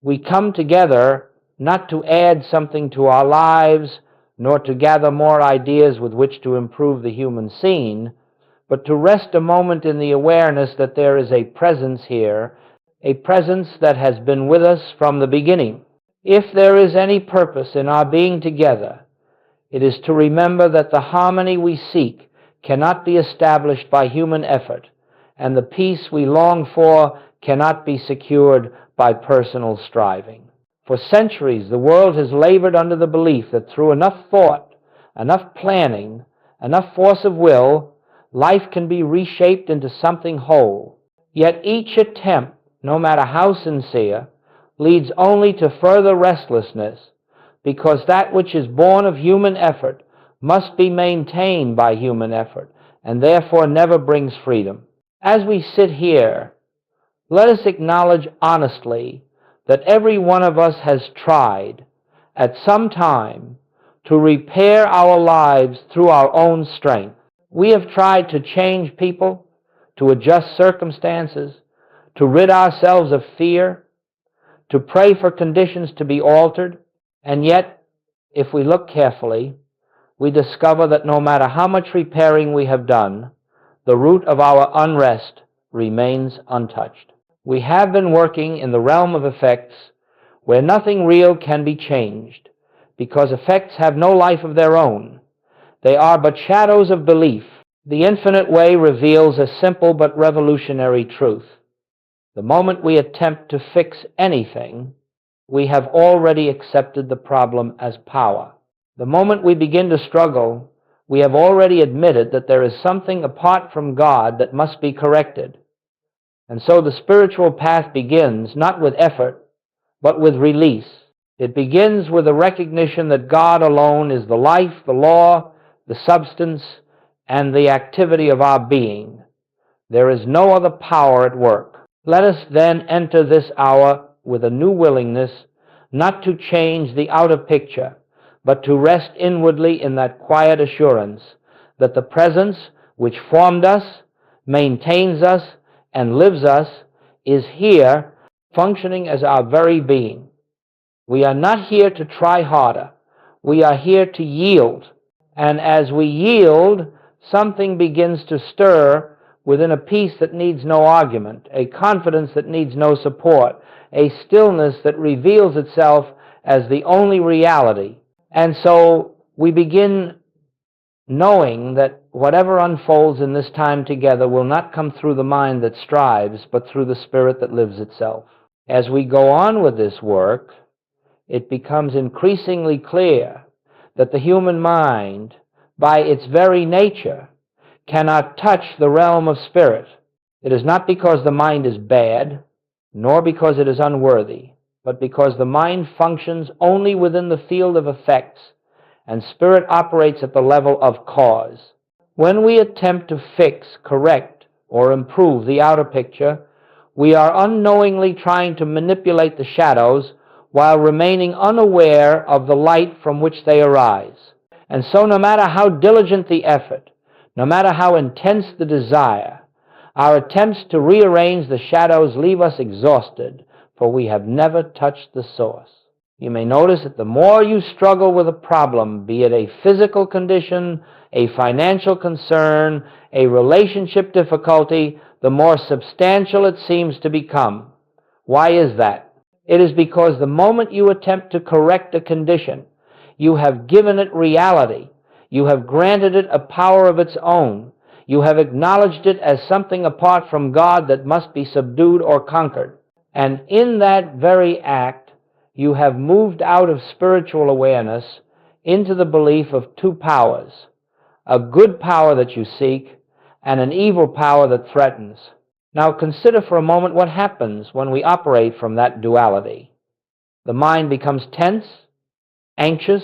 We come together not to add something to our lives, nor to gather more ideas with which to improve the human scene, but to rest a moment in the awareness that there is a presence here, a presence that has been with us from the beginning. If there is any purpose in our being together, it is to remember that the harmony we seek cannot be established by human effort, and the peace we long for cannot be secured by personal striving. For centuries, the world has labored under the belief that through enough thought, enough planning, enough force of will, life can be reshaped into something whole. Yet each attempt, no matter how sincere, leads only to further restlessness, because that which is born of human effort must be maintained by human effort, and therefore never brings freedom. As we sit here, let us acknowledge honestly that every one of us has tried, at some time, to repair our lives through our own strength. We have tried to change people, to adjust circumstances, to rid ourselves of fear, to pray for conditions to be altered, and yet, if we look carefully, we discover that no matter how much repairing we have done, the root of our unrest remains untouched. We have been working in the realm of effects where nothing real can be changed, because effects have no life of their own. They are but shadows of belief. The infinite way reveals a simple but revolutionary truth. The moment we attempt to fix anything, we have already accepted the problem as power. The moment we begin to struggle, we have already admitted that there is something apart from God that must be corrected. And so the spiritual path begins not with effort, but with release. It begins with the recognition that God alone is the life, the law, the substance, and the activity of our being. There is no other power at work. Let us then enter this hour with a new willingness not to change the outer picture, but to rest inwardly in that quiet assurance that the presence which formed us, maintains us, and lives us is here, functioning as our very being. We are not here to try harder. We are here to yield. And as we yield, something begins to stir within a peace that needs no argument, a confidence that needs no support, a stillness that reveals itself as the only reality. And so we begin knowing that whatever unfolds in this time together will not come through the mind that strives, but through the spirit that lives itself. As we go on with this work, it becomes increasingly clear that the human mind, by its very nature, cannot touch the realm of spirit. It is not because the mind is bad, nor because it is unworthy, but because the mind functions only within the field of effects, and spirit operates at the level of cause. When we attempt to fix, correct, or improve the outer picture, we are unknowingly trying to manipulate the shadows while remaining unaware of the light from which they arise. And so no matter how diligent the effort, no matter how intense the desire, our attempts to rearrange the shadows leave us exhausted, for we have never touched the source. You may notice that the more you struggle with a problem, be it a physical condition, a financial concern, a relationship difficulty, the more substantial it seems to become. Why is that? It is because the moment you attempt to correct a condition, you have given it reality. You have granted it a power of its own. You have acknowledged it as something apart from God that must be subdued or conquered. And in that very act, you have moved out of spiritual awareness into the belief of two powers, a good power that you seek and an evil power that threatens. Now consider for a moment what happens when we operate from that duality. The mind becomes tense, anxious,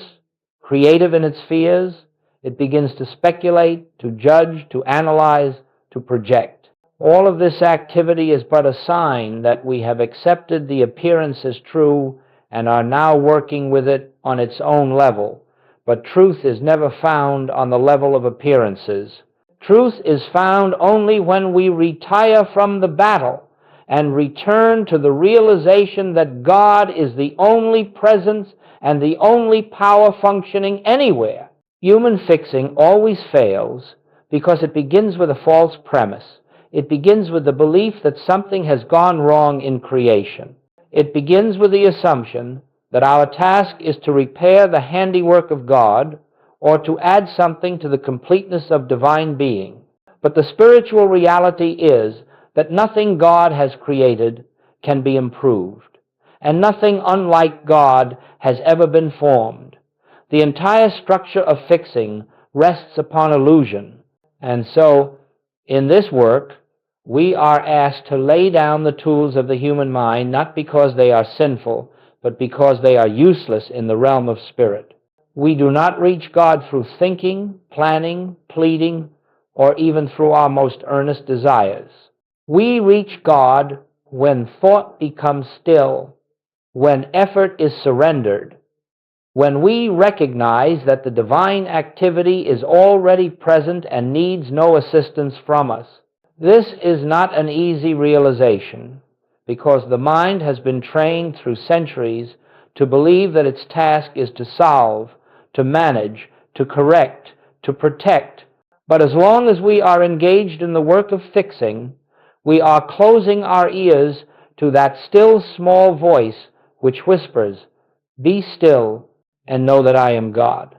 creative in its fears. It begins to speculate, to judge, to analyze, to project. All of this activity is but a sign that we have accepted the appearance as true and are now working with it on its own level. But truth is never found on the level of appearances. Truth is found only when we retire from the battle and return to the realization that God is the only presence and the only power functioning anywhere. Human fixing always fails because it begins with a false premise. It begins with the belief that something has gone wrong in creation. It begins with the assumption that our task is to repair the handiwork of God or to add something to the completeness of divine being. But the spiritual reality is that nothing God has created can be improved, and nothing unlike God has ever been formed. The entire structure of fixing rests upon illusion, and so in this work we are asked to lay down the tools of the human mind, not because they are sinful, but because they are useless in the realm of spirit. We do not reach God through thinking, planning, pleading, or even through our most earnest desires. We reach God when thought becomes still, when effort is surrendered, when we recognize that the divine activity is already present and needs no assistance from us. This is not an easy realization, because the mind has been trained through centuries to believe that its task is to solve, to manage, to correct, to protect. But as long as we are engaged in the work of fixing, we are closing our ears to that still small voice which whispers, "Be still and know that I am God."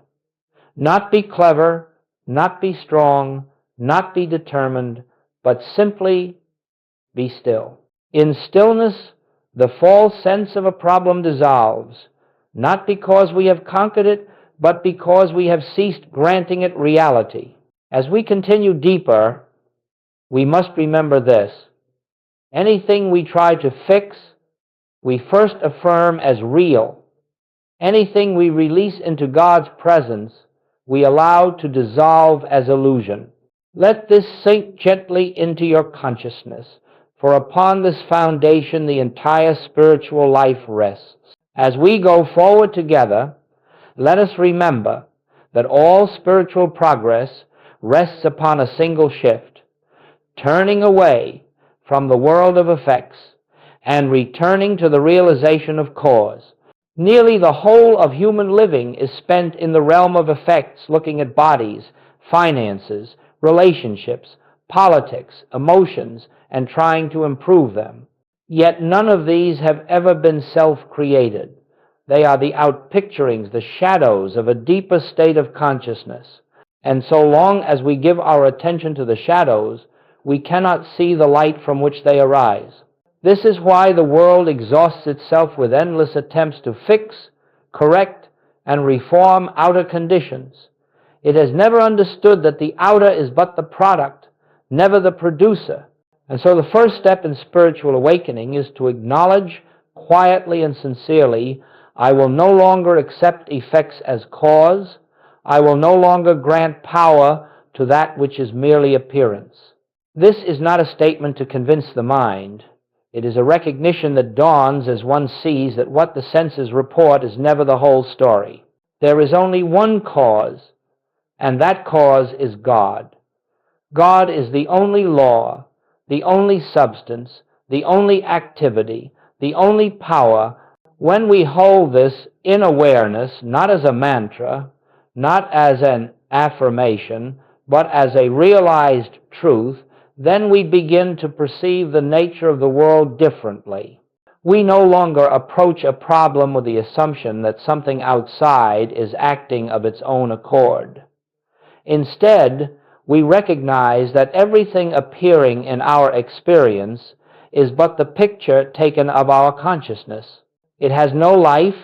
Not be clever, not be strong, not be determined, but simply be still. In stillness, the false sense of a problem dissolves, not because we have conquered it, but because we have ceased granting it reality. As we continue deeper, we must remember this. Anything we try to fix, we first affirm as real. Anything we release into God's presence, we allow to dissolve as illusion. Let this sink gently into your consciousness, for upon this foundation the entire spiritual life rests. As we go forward together, let us remember that all spiritual progress rests upon a single shift, turning away from the world of effects and returning to the realization of cause. Nearly the whole of human living is spent in the realm of effects, looking at bodies, finances, relationships, politics, emotions, and trying to improve them. Yet none of these have ever been self-created. They are the outpicturings, the shadows of a deeper state of consciousness. And so long as we give our attention to the shadows, we cannot see the light from which they arise. This is why the world exhausts itself with endless attempts to fix, correct, and reform outer conditions. It has never understood that the outer is but the product, never the producer. And so the first step in spiritual awakening is to acknowledge quietly and sincerely, I will no longer accept effects as cause. I will no longer grant power to that which is merely appearance. This is not a statement to convince the mind. It is a recognition that dawns as one sees that what the senses report is never the whole story. There is only one cause, and that cause is God. God is the only law, the only substance, the only activity, the only power. When we hold this in awareness, not as a mantra, not as an affirmation, but as a realized truth, then we begin to perceive the nature of the world differently. We no longer approach a problem with the assumption that something outside is acting of its own accord. Instead, we recognize that everything appearing in our experience is but the picture taken of our consciousness. It has no life,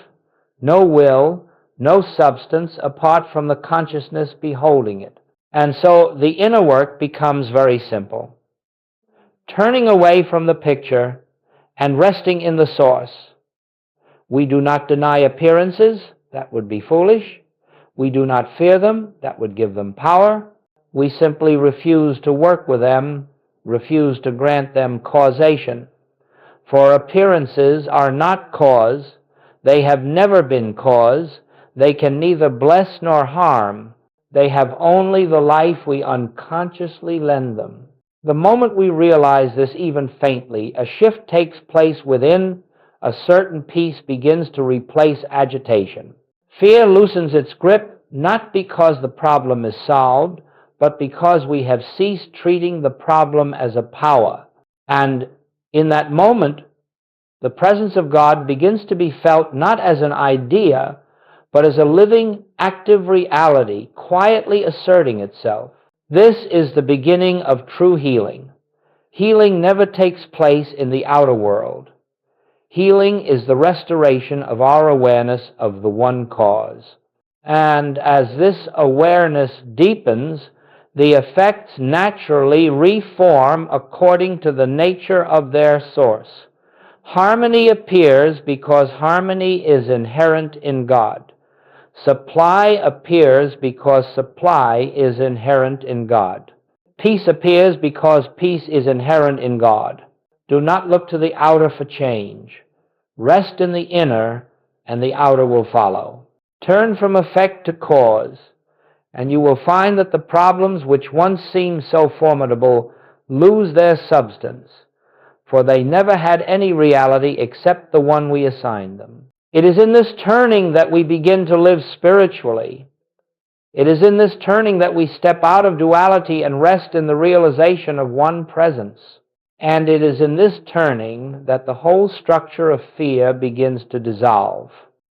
no will, no substance apart from the consciousness beholding it. And so the inner work becomes very simple. Turning away from the picture and resting in the source. We do not deny appearances, that would be foolish. We do not fear them, that would give them power. We simply refuse to work with them, refuse to grant them causation. For appearances are not cause, they have never been cause, they can neither bless nor harm, they have only the life we unconsciously lend them. The moment we realize this even faintly, a shift takes place within, a certain peace begins to replace agitation. Fear loosens its grip, not because the problem is solved, but because we have ceased treating the problem as a power. And in that moment, the presence of God begins to be felt not as an idea, but as a living, active reality, quietly asserting itself. This is the beginning of true healing. Healing never takes place in the outer world. Healing is the restoration of our awareness of the one cause. And as this awareness deepens, the effects naturally reform according to the nature of their source. Harmony appears because harmony is inherent in God. Supply appears because supply is inherent in God. Peace appears because peace is inherent in God. Do not look to the outer for change. Rest in the inner, and the outer will follow. Turn from effect to cause, and you will find that the problems which once seemed so formidable lose their substance, for they never had any reality except the one we assigned them. It is in this turning that we begin to live spiritually. It is in this turning that we step out of duality and rest in the realization of one presence. And it is in this turning that the whole structure of fear begins to dissolve.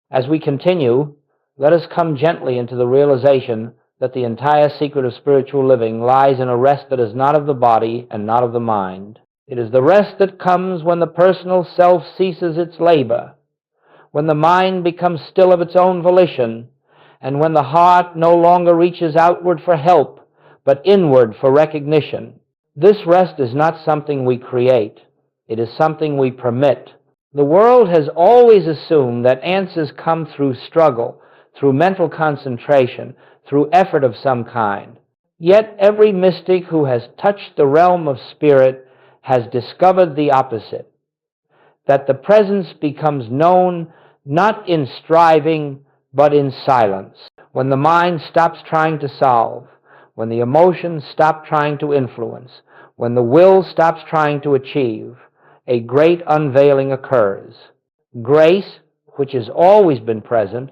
As we continue, let us come gently into the realization that the entire secret of spiritual living lies in a rest that is not of the body and not of the mind. It is the rest that comes when the personal self ceases its labor, when the mind becomes still of its own volition, and when the heart no longer reaches outward for help, but inward for recognition. This rest is not something we create. It is something we permit. The world has always assumed that answers come through struggle, through mental concentration, through effort of some kind. Yet every mystic who has touched the realm of spirit has discovered the opposite, that the presence becomes known not in striving, but in silence. When the mind stops trying to solve, when the emotions stop trying to influence, when the will stops trying to achieve, a great unveiling occurs. Grace, which has always been present,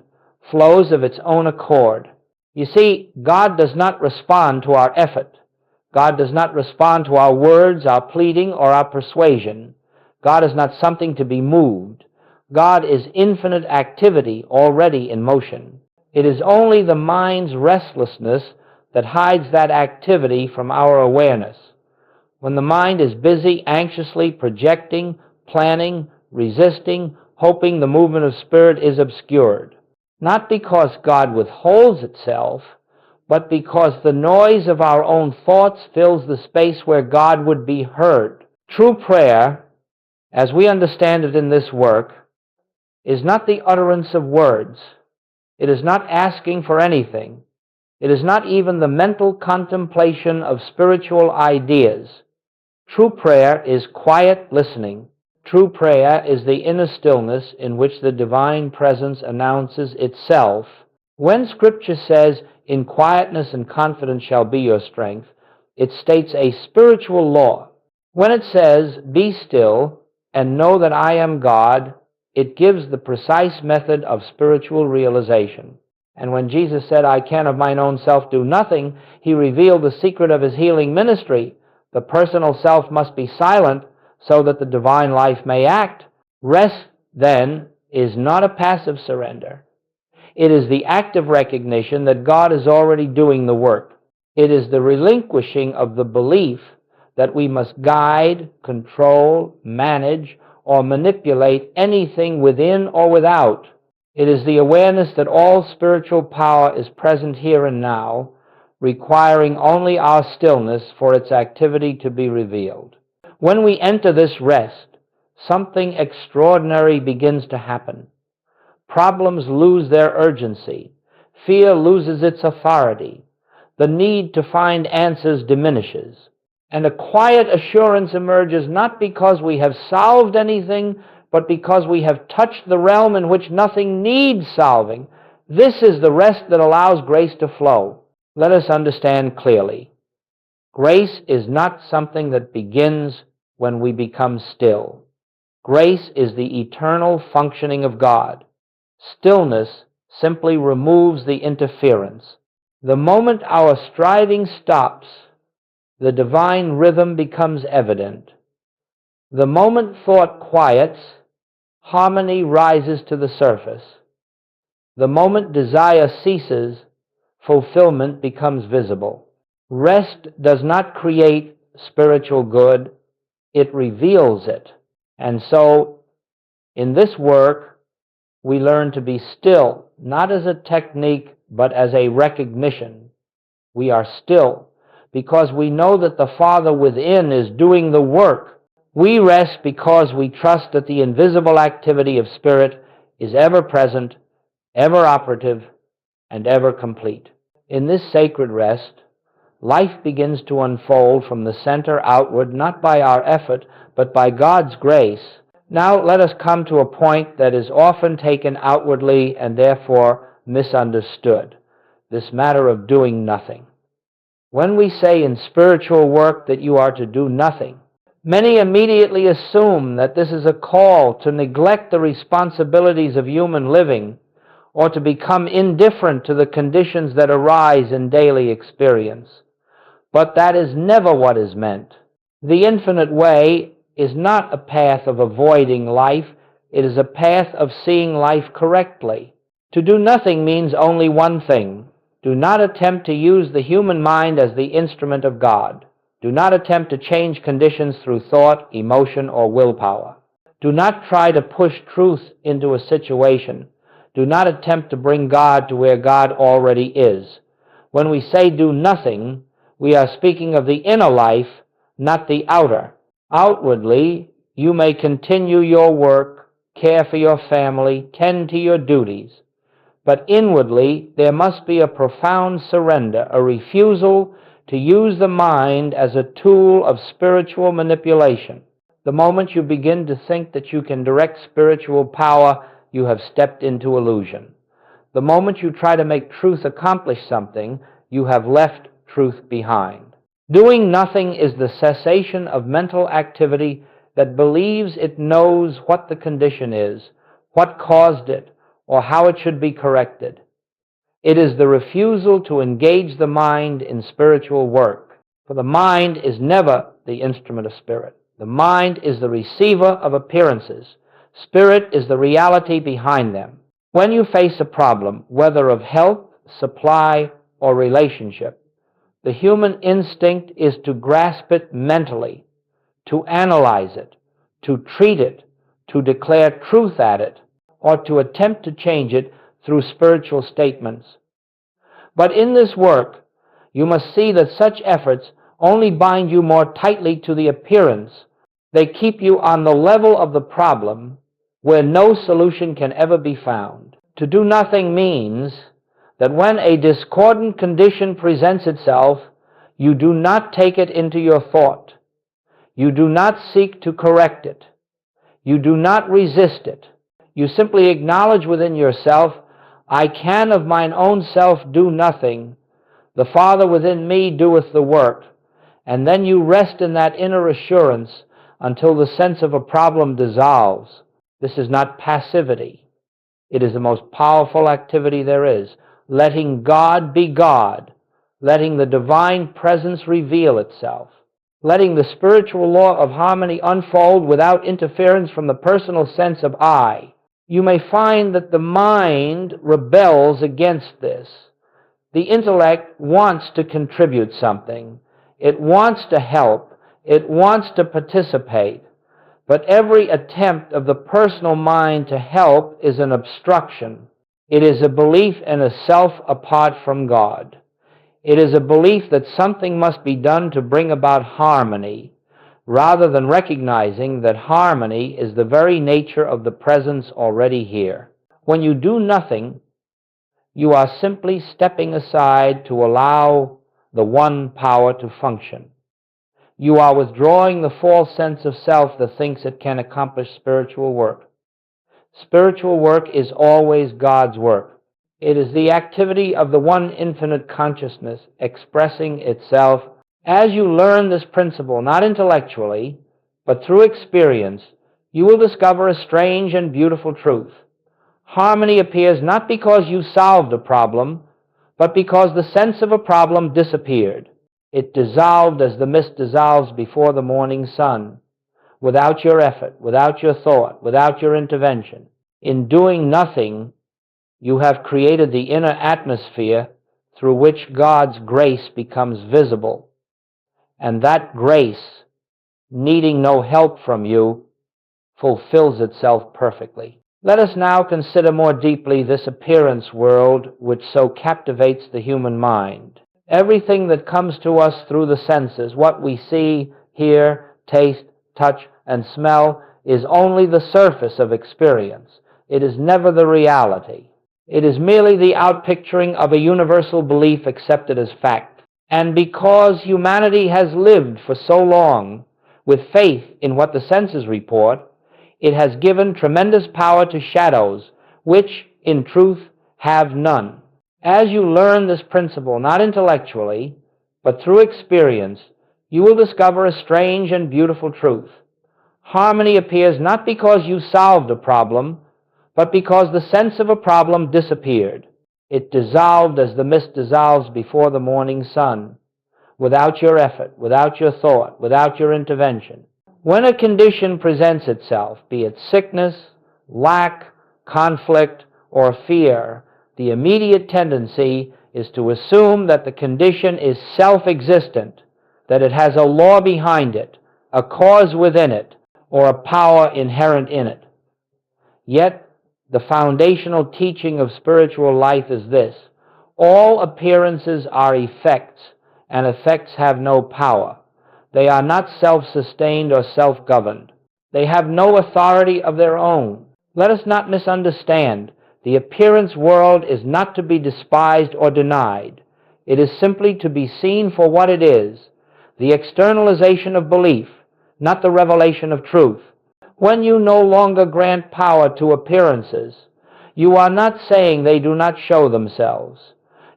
flows of its own accord. You see, God does not respond to our effort. God does not respond to our words, our pleading, or our persuasion. God is not something to be moved. God is infinite activity already in motion. It is only the mind's restlessness that hides that activity from our awareness. When the mind is busy anxiously projecting, planning, resisting, hoping, the movement of spirit is obscured. Not because God withholds itself, but because the noise of our own thoughts fills the space where God would be heard. True prayer, as we understand it in this work, is not the utterance of words. It is not asking for anything. It is not even the mental contemplation of spiritual ideas. True prayer is quiet listening. True prayer is the inner stillness in which the divine presence announces itself. When Scripture says, "In quietness and confidence shall be your strength," it states a spiritual law. When it says, "Be still and know that I am God," it gives the precise method of spiritual realization. And when Jesus said, "I can of mine own self do nothing," he revealed the secret of his healing ministry. The personal self must be silent so that the divine life may act. Rest, then, is not a passive surrender. It is the active recognition that God is already doing the work. It is the relinquishing of the belief that we must guide, control, manage, or manipulate anything within or without. It is the awareness that all spiritual power is present here and now, requiring only our stillness for its activity to be revealed. When we enter this rest, something extraordinary begins to happen. Problems lose their urgency. Fear loses its authority. The need to find answers diminishes. And a quiet assurance emerges not because we have solved anything, but because we have touched the realm in which nothing needs solving. This is the rest that allows grace to flow. Let us understand clearly. Grace is not something that begins when we become still. Grace is the eternal functioning of God. Stillness simply removes the interference. The moment our striving stops, the divine rhythm becomes evident. The moment thought quiets, harmony rises to the surface. The moment desire ceases, fulfillment becomes visible. Rest does not create spiritual good, it reveals it. And so, in this work, we learn to be still, not as a technique, but as a recognition. We are still because we know that the Father within is doing the work. We rest because we trust that the invisible activity of Spirit is ever present, ever operative, and ever complete. In this sacred rest, life begins to unfold from the center outward, not by our effort, but by God's grace. Now let us come to a point that is often taken outwardly and therefore misunderstood, this matter of doing nothing. When we say in spiritual work that you are to do nothing, many immediately assume that this is a call to neglect the responsibilities of human living or to become indifferent to the conditions that arise in daily experience. But that is never what is meant. The infinite way is not a path of avoiding life, it is a path of seeing life correctly. To do nothing means only one thing. Do not attempt to use the human mind as the instrument of God. Do not attempt to change conditions through thought, emotion, or willpower. Do not try to push truth into a situation. Do not attempt to bring God to where God already is. When we say do nothing, we are speaking of the inner life, not the outer. Outwardly, you may continue your work, care for your family, tend to your duties. But inwardly, there must be a profound surrender, a refusal to use the mind as a tool of spiritual manipulation. The moment you begin to think that you can direct spiritual power, you have stepped into illusion. The moment you try to make truth accomplish something, you have left truth behind. Doing nothing is the cessation of mental activity that believes it knows what the condition is, what caused it, or how it should be corrected. It is the refusal to engage the mind in spiritual work, for the mind is never the instrument of Spirit. The mind is the receiver of appearances. Spirit is the reality behind them. When you face a problem, whether of health, supply, or relationship, the human instinct is to grasp it mentally, to analyze it, to treat it, to declare truth at it, or to attempt to change it through spiritual statements. But in this work, you must see that such efforts only bind you more tightly to the appearance. They keep you on the level of the problem where no solution can ever be found. To do nothing means that when a discordant condition presents itself, you do not take it into your thought. You do not seek to correct it. You do not resist it. You simply acknowledge within yourself, I can of mine own self do nothing. The Father within me doeth the work. And then you rest in that inner assurance until the sense of a problem dissolves. This is not passivity. It is the most powerful activity there is. Letting God be God. Letting the divine presence reveal itself. Letting the spiritual law of harmony unfold without interference from the personal sense of I. You may find that the mind rebels against this. The intellect wants to contribute something. It wants to help. It wants to participate. But every attempt of the personal mind to help is an obstruction. It is a belief in a self apart from God. It is a belief that something must be done to bring about harmony, rather than recognizing that harmony is the very nature of the presence already here. When you do nothing, you are simply stepping aside to allow the one power to function. You are withdrawing the false sense of self that thinks it can accomplish spiritual work. Spiritual work is always God's work. It is the activity of the one infinite consciousness expressing itself As you learn this principle, not intellectually, but through experience, you will discover a strange and beautiful truth. Harmony appears not because you solved a problem, but because the sense of a problem disappeared. It dissolved as the mist dissolves before the morning sun, without your effort, without your thought, without your intervention. In doing nothing, you have created the inner atmosphere through which God's grace becomes visible, and that grace, needing no help from you, fulfills itself perfectly. Let us now consider more deeply this appearance world which so captivates the human mind. Everything that comes to us through the senses, what we see, hear, taste, touch, and smell, is only the surface of experience. It is never the reality. It is merely the outpicturing of a universal belief accepted as fact. And because humanity has lived for so long with faith in what the senses report, it has given tremendous power to shadows, which, in truth, have none. As you learn this principle, not intellectually, but through experience, you will discover a strange and beautiful truth. Harmony appears not because you solved a problem, but because the sense of a problem disappeared. It dissolved as the mist dissolves before the morning sun, without your effort, without your thought, without your intervention. When a condition presents itself, be it sickness, lack, conflict, or fear, the immediate tendency is to assume that the condition is self-existent, that it has a law behind it, a cause within it, or a power inherent in it. Yet, the foundational teaching of spiritual life is this: all appearances are effects, and effects have no power. They are not self-sustained or self-governed. They have no authority of their own. Let us not misunderstand. The appearance world is not to be despised or denied. It is simply to be seen for what it is, the externalization of belief, not the revelation of truth. When you no longer grant power to appearances, you are not saying they do not show themselves.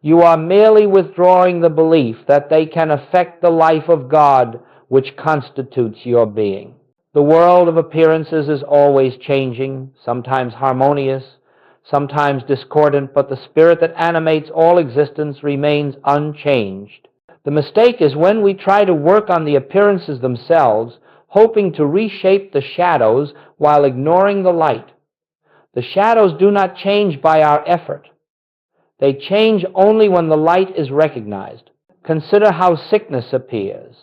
You are merely withdrawing the belief that they can affect the life of God which constitutes your being. The world of appearances is always changing, sometimes harmonious, sometimes discordant, but the spirit that animates all existence remains unchanged. The mistake is when we try to work on the appearances themselves, hoping to reshape the shadows while ignoring the light. The shadows do not change by our effort. They change only when the light is recognized. Consider how sickness appears.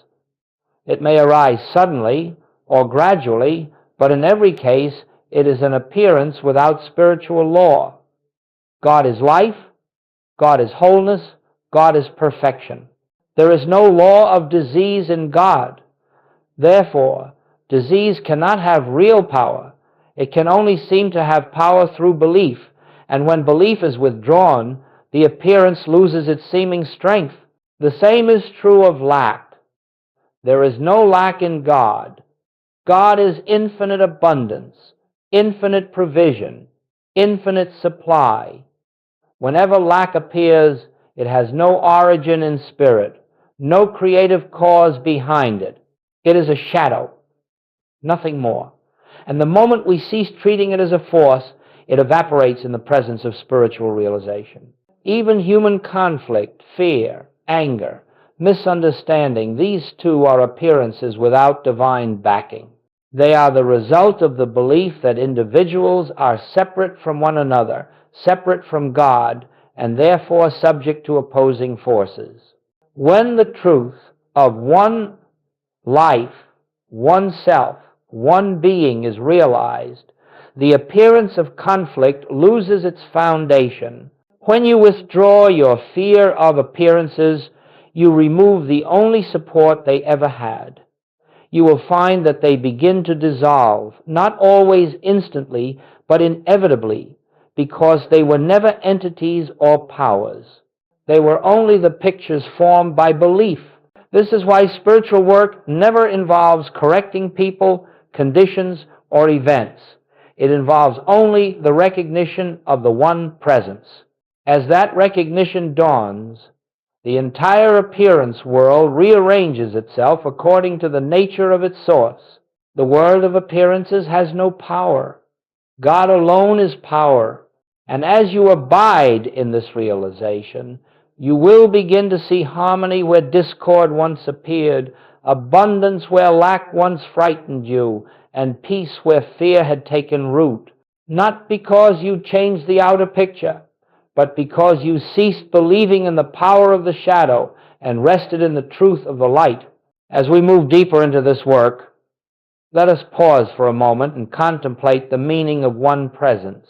It may arise suddenly or gradually, but in every case it is an appearance without spiritual law. God is life, God is wholeness, God is perfection. There is no law of disease in God. Therefore, disease cannot have real power. It can only seem to have power through belief, and when belief is withdrawn, the appearance loses its seeming strength. The same is true of lack. There is no lack in God. God is infinite abundance, infinite provision, infinite supply. Whenever lack appears, it has no origin in spirit, no creative cause behind it. It is a shadow, nothing more. And the moment we cease treating it as a force, it evaporates in the presence of spiritual realization. Even human conflict, fear, anger, misunderstanding, these too are appearances without divine backing. They are the result of the belief that individuals are separate from one another, separate from God, and therefore subject to opposing forces. When the truth of one life, one self, one being is realized, the appearance of conflict loses its foundation. When you withdraw your fear of appearances, you remove the only support they ever had. You will find that they begin to dissolve, not always instantly, but inevitably, because they were never entities or powers. They were only the pictures formed by belief. This is why spiritual work never involves correcting people, conditions, or events. It involves only the recognition of the one presence. As that recognition dawns, The entire appearance world rearranges itself according to the nature of its source. The world of appearances has no power. God alone is power. And as you abide in this realization, you will begin to see harmony where discord once appeared, abundance where lack once frightened you, and peace where fear had taken root. Not because you changed the outer picture, but because you ceased believing in the power of the shadow and rested in the truth of the light. As we move deeper into this work, let us pause for a moment and contemplate the meaning of one presence.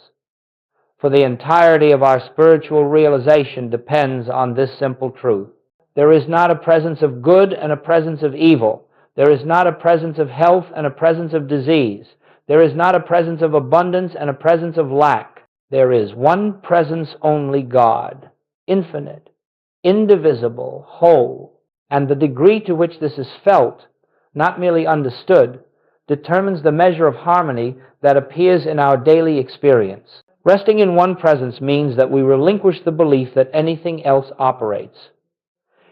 For the entirety of our spiritual realization depends on this simple truth. There is not a presence of good and a presence of evil. There is not a presence of health and a presence of disease. There is not a presence of abundance and a presence of lack. There is one presence only, God, infinite, indivisible, whole. And the degree to which this is felt, not merely understood, determines the measure of harmony that appears in our daily experience. Resting in one presence means that we relinquish the belief that anything else operates.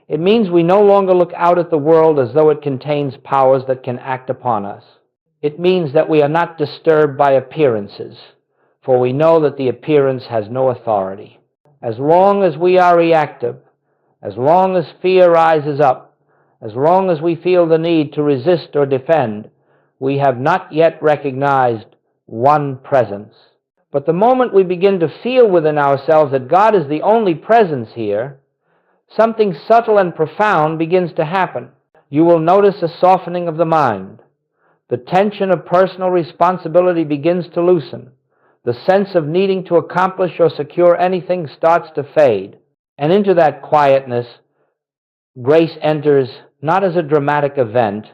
It means we no longer look out at the world as though it contains powers that can act upon us. It means that we are not disturbed by appearances, for we know that the appearance has no authority. As long as we are reactive, as long as fear rises up, as long as we feel the need to resist or defend, we have not yet recognized one presence. But the moment we begin to feel within ourselves that God is the only presence here, something subtle and profound begins to happen. You will notice a softening of the mind. The tension of personal responsibility begins to loosen. The sense of needing to accomplish or secure anything starts to fade. And into that quietness, grace enters not as a dramatic event,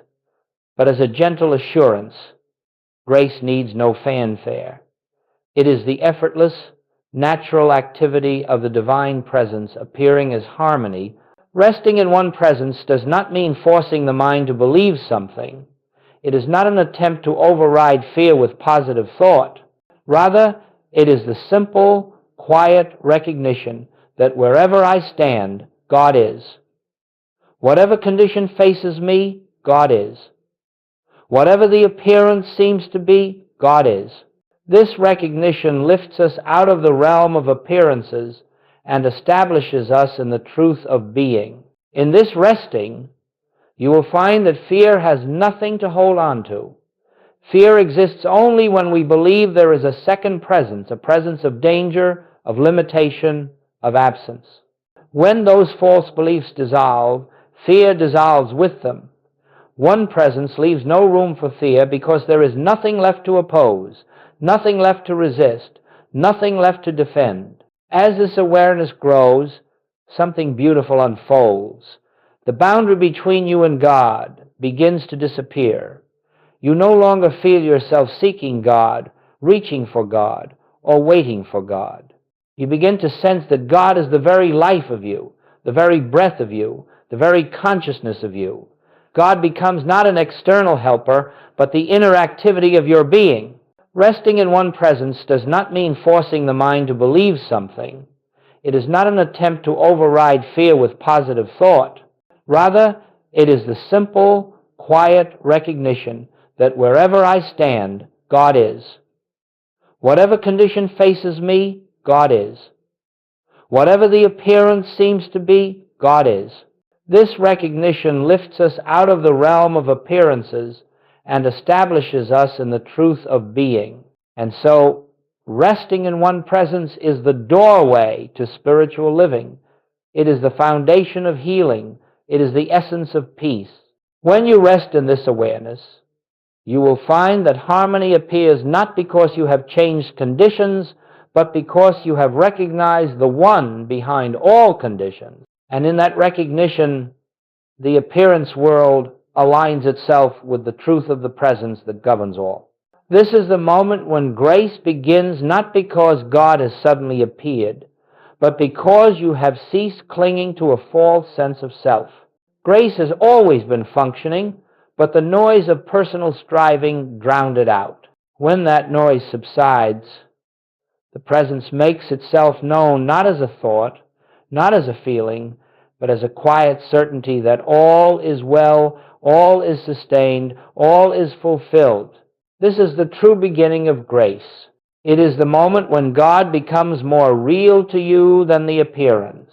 but as a gentle assurance. Grace needs no fanfare. It is the effortless, natural activity of the divine presence appearing as harmony. Resting in one presence does not mean forcing the mind to believe something. It is not an attempt to override fear with positive thought. Rather, it is the simple, quiet recognition that wherever I stand, God is. Whatever condition faces me, God is. Whatever the appearance seems to be, God is. This recognition lifts us out of the realm of appearances and establishes us in the truth of being. In this resting, you will find that fear has nothing to hold on to. Fear exists only when we believe there is a second presence, a presence of danger, of limitation, of absence. When those false beliefs dissolve, fear dissolves with them. One presence leaves no room for fear because there is nothing left to oppose, nothing left to resist, nothing left to defend. As this awareness grows, something beautiful unfolds. The boundary between you and God begins to disappear. You no longer feel yourself seeking God, reaching for God, or waiting for God. You begin to sense that God is the very life of you, the very breath of you, the very consciousness of you. God becomes not an external helper, but the inner activity of your being. Resting in one presence does not mean forcing the mind to believe something. It is not an attempt to override fear with positive thought. Rather, it is the simple, quiet recognition that wherever I stand, God is. Whatever condition faces me, God is. Whatever the appearance seems to be, God is. This recognition lifts us out of the realm of appearances and establishes us in the truth of being. And so, resting in one presence is the doorway to spiritual living. It is the foundation of healing. It is the essence of peace. When you rest in this awareness, you will find that harmony appears not because you have changed conditions, but because you have recognized the one behind all conditions. And in that recognition, the appearance world aligns itself with the truth of the presence that governs all. This is the moment when grace begins not because God has suddenly appeared, but because you have ceased clinging to a false sense of self. Grace has always been functioning, but the noise of personal striving drowned it out. When that noise subsides, the presence makes itself known not as a thought, not as a feeling, but as a quiet certainty that all is well, all is sustained, all is fulfilled. This is the true beginning of grace. It is the moment when God becomes more real to you than the appearance,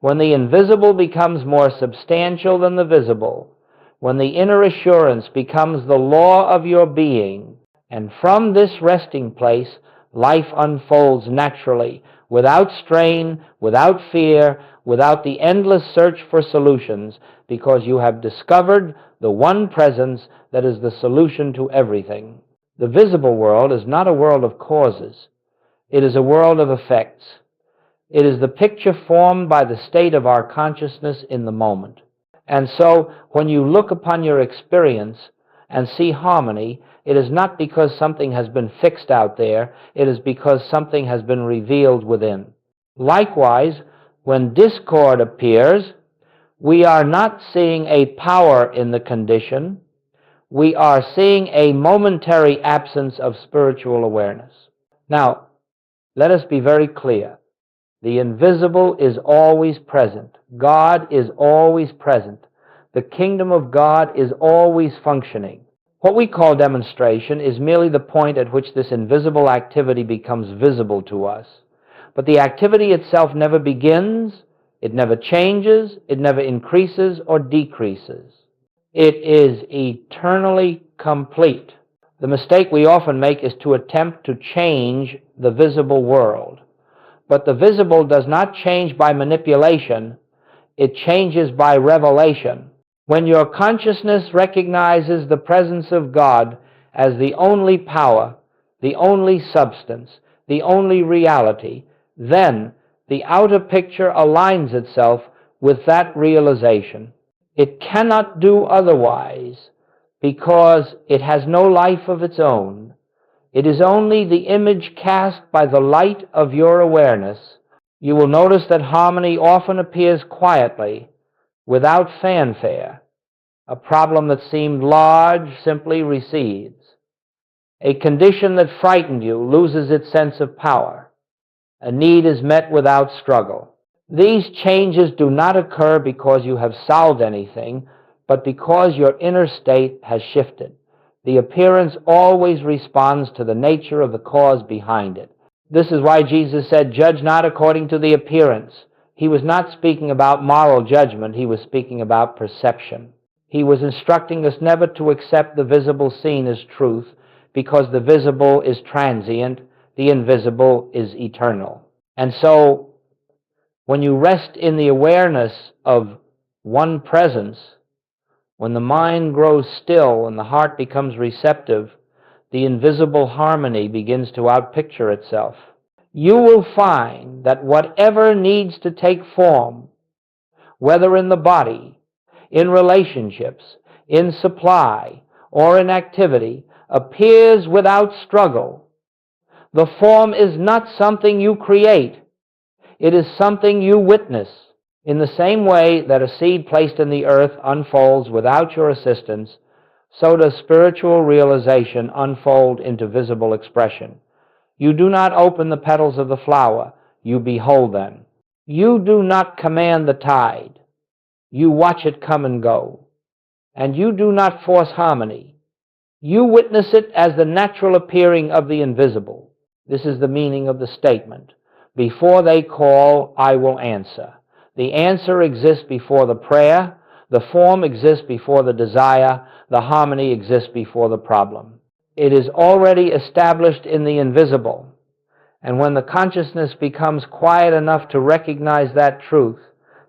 when the invisible becomes more substantial than the visible, when the inner assurance becomes the law of your being, and from this resting place, life unfolds naturally, without strain, without fear, without the endless search for solutions, because you have discovered the one presence that is the solution to everything. The visible world is not a world of causes. It is a world of effects. It is the picture formed by the state of our consciousness in the moment. And so, when you look upon your experience and see harmony, it is not because something has been fixed out there, it is because something has been revealed within. Likewise, when discord appears, we are not seeing a power in the condition, we are seeing a momentary absence of spiritual awareness. Now, let us be very clear. The invisible is always present. God is always present. The kingdom of God is always functioning. What we call demonstration is merely the point at which this invisible activity becomes visible to us. But the activity itself never begins, it never changes, it never increases or decreases. It is eternally complete. The mistake we often make is to attempt to change the visible world. But the visible does not change by manipulation, it changes by revelation. When your consciousness recognizes the presence of God as the only power, the only substance, the only reality, then the outer picture aligns itself with that realization. It cannot do otherwise because it has no life of its own. It is only the image cast by the light of your awareness. You will notice that harmony often appears quietly, without fanfare. A problem that seemed large simply recedes. A condition that frightened you loses its sense of power. A need is met without struggle. These changes do not occur because you have solved anything, but because your inner state has shifted. The appearance always responds to the nature of the cause behind it. This is why Jesus said, "Judge not according to the appearance." He was not speaking about moral judgment, he was speaking about perception. He was instructing us never to accept the visible seen as truth, because the visible is transient, the invisible is eternal. And so, when you rest in the awareness of one presence, when the mind grows still and the heart becomes receptive, the invisible harmony begins to outpicture itself. You will find that whatever needs to take form, whether in the body, in relationships, in supply, or in activity, appears without struggle. The form is not something you create. It is something you witness. In the same way that a seed placed in the earth unfolds without your assistance, so does spiritual realization unfold into visible expression. You do not open the petals of the flower, you behold them. You do not command the tide, you watch it come and go. And you do not force harmony, you witness it as the natural appearing of the invisible. This is the meaning of the statement. Before they call, I will answer. The answer exists before the prayer, the form exists before the desire, the harmony exists before the problem. It is already established in the invisible, and when the consciousness becomes quiet enough to recognize that truth,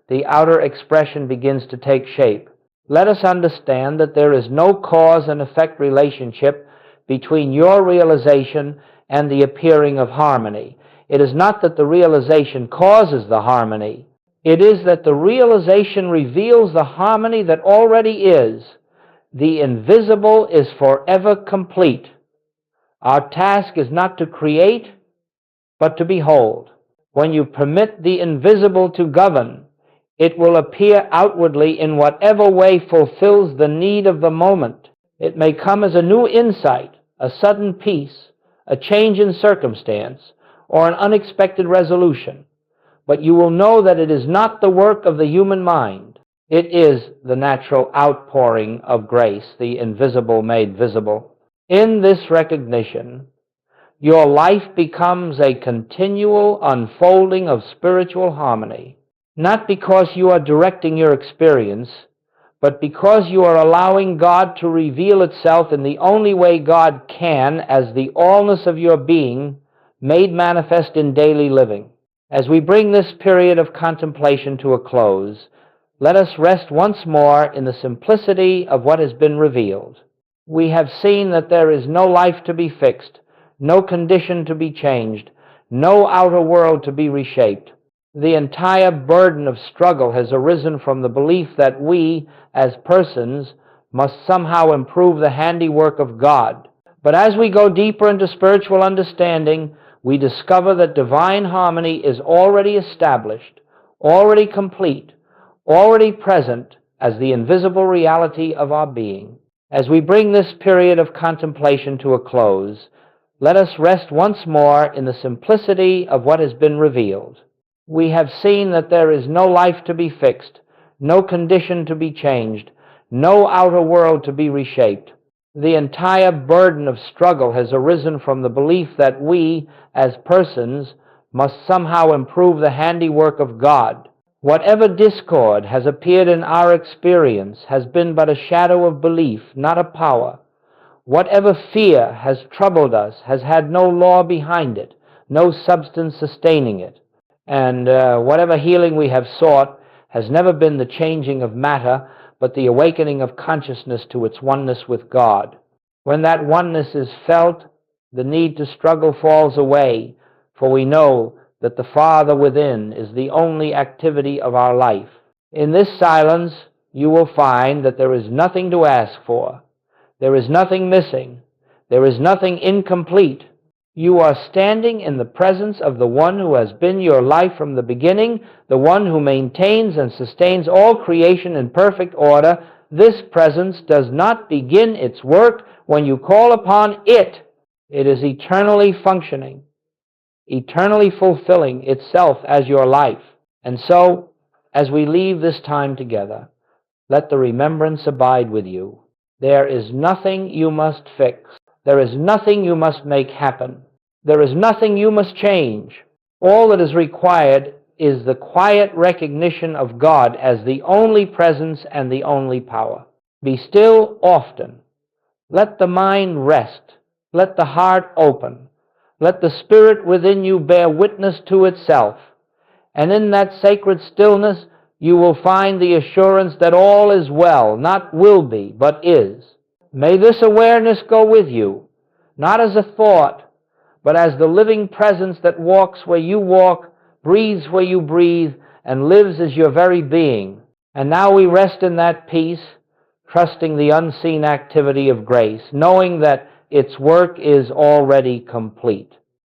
the outer expression begins to take shape. Let us understand that there is no cause and effect relationship between your realization and the appearing of harmony. It is not that the realization causes the harmony. It is that the realization reveals the harmony that already is. The invisible is forever complete. Our task is not to create, but to behold. When you permit the invisible to govern, it will appear outwardly in whatever way fulfills the need of the moment. It may come as a new insight, a sudden peace, a change in circumstance, or an unexpected resolution. but you will know that it is not the work of the human mind. It is the natural outpouring of grace, the invisible made visible. In this recognition, your life becomes a continual unfolding of spiritual harmony, not because you are directing your experience, but because you are allowing God to reveal itself in the only way God can, as the allness of your being made manifest in daily living. As we bring this period of contemplation to a close, let us rest once more in the simplicity of what has been revealed. We have seen that there is no life to be fixed, no condition to be changed, no outer world to be reshaped. The entire burden of struggle has arisen from the belief that we, as persons, must somehow improve the handiwork of God. But as we go deeper into spiritual understanding, we discover that divine harmony is already established, already complete, already present as the invisible reality of our being. As we bring this period of contemplation to a close, let us rest once more in the simplicity of what has been revealed. We have seen that there is no life to be fixed, no condition to be changed, no outer world to be reshaped. The entire burden of struggle has arisen from the belief that we, as persons, must somehow improve the handiwork of God. Whatever discord has appeared in our experience has been but a shadow of belief, not a power. Whatever fear has troubled us has had no law behind it, no substance sustaining it. And whatever healing we have sought has never been the changing of matter, but the awakening of consciousness to its oneness with God. When that oneness is felt, the need to struggle falls away, for we know that the Father within is the only activity of our life. In this silence, you will find that there is nothing to ask for. There is nothing missing. There is nothing incomplete. You are standing in the presence of the one who has been your life from the beginning, the one who maintains and sustains all creation in perfect order. This presence does not begin its work when you call upon it. It is eternally functioning, eternally fulfilling itself as your life. And so, as we leave this time together, let the remembrance abide with you. There is nothing you must fix. There is nothing you must make happen. There is nothing you must change. All that is required is the quiet recognition of God as the only presence and the only power. Be still often. Let the mind rest. Let the heart open. Let the spirit within you bear witness to itself. And in that sacred stillness, you will find the assurance that all is well, not will be, but is. May this awareness go with you, not as a thought, but as the living presence that walks where you walk, breathes where you breathe, and lives as your very being. And now we rest in that peace, trusting the unseen activity of grace, knowing that its work is already complete.